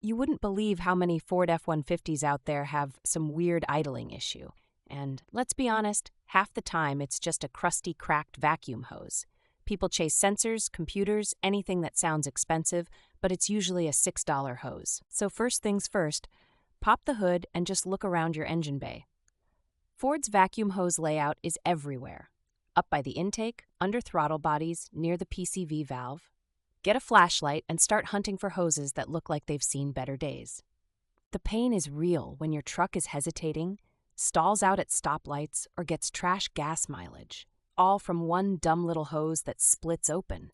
You wouldn't believe how many Ford F-150s out there have some weird idling issue. And let's be honest, half the time it's just a crusty, cracked vacuum hose. People chase sensors, computers, anything that sounds expensive, but it's usually a $6 hose. So first things first, pop the hood and just look around your engine bay. Ford's vacuum hose layout is everywhere. Up by the intake, under throttle bodies, near the PCV valve. Get a flashlight and start hunting for hoses that look like they've seen better days. The pain is real when your truck is hesitating, stalls out at stoplights, or gets trash gas mileage, all from one dumb little hose that splits open.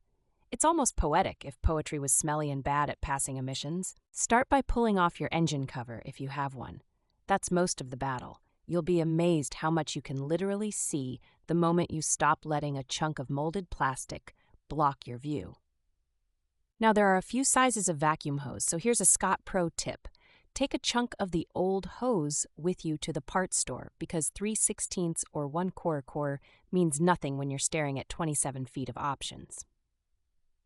It's almost poetic if poetry was smelly and bad at passing emissions. Start by pulling off your engine cover if you have one. That's most of the battle. You'll be amazed how much you can literally see the moment you stop letting a chunk of molded plastic block your view. Now, there are a few sizes of vacuum hose, so here's a Scott Pro tip. Take a chunk of the old hose with you to the parts store because 3/16 or 1/4 core means nothing when you're staring at 27 feet of options.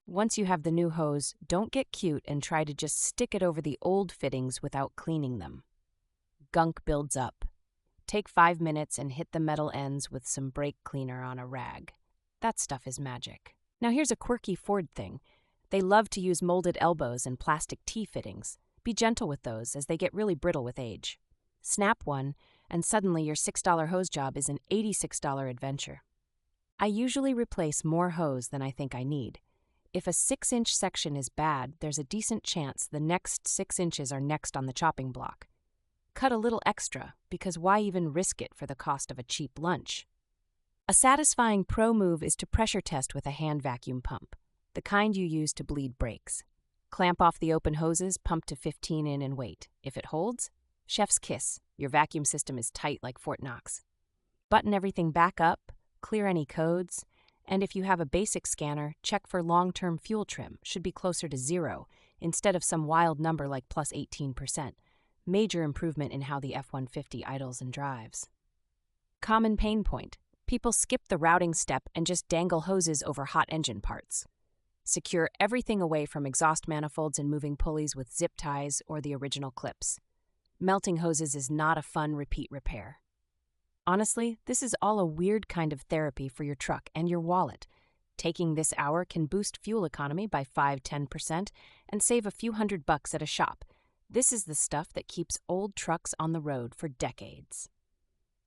Once you have the new hose, don't get cute and try to just stick it over the old fittings without cleaning them. Gunk builds up. Take 5 minutes and hit the metal ends with some brake cleaner on a rag. That stuff is magic. Now here's a quirky Ford thing. They love to use molded elbows and plastic T-fittings. Be gentle with those as they get really brittle with age. Snap one, and suddenly your $6 hose job is an $86 adventure. I usually replace more hose than I think I need. If a 6-inch section is bad, there's a decent chance the next 6 inches are next on the chopping block. Cut a little extra, because why even risk it for the cost of a cheap lunch? A satisfying pro move is to pressure test with a hand vacuum pump, the kind you use to bleed brakes. Clamp off the open hoses, pump to 15 in and wait. If it holds, chef's kiss. Your vacuum system is tight like Fort Knox. Button everything back up, clear any codes, and if you have a basic scanner, check for long-term fuel trim. Should be closer to 0 instead of some wild number like plus 18%. Major improvement in how the F-150 idles and drives. Common pain point. People skip the routing step and just dangle hoses over hot engine parts. Secure everything away from exhaust manifolds and moving pulleys with zip ties or the original clips. Melting hoses is not a fun repeat repair. Honestly, this is all a weird kind of therapy for your truck and your wallet. Taking this hour can boost fuel economy by 5–10% and save a few $100 at a shop. This is the stuff that keeps old trucks on the road for decades.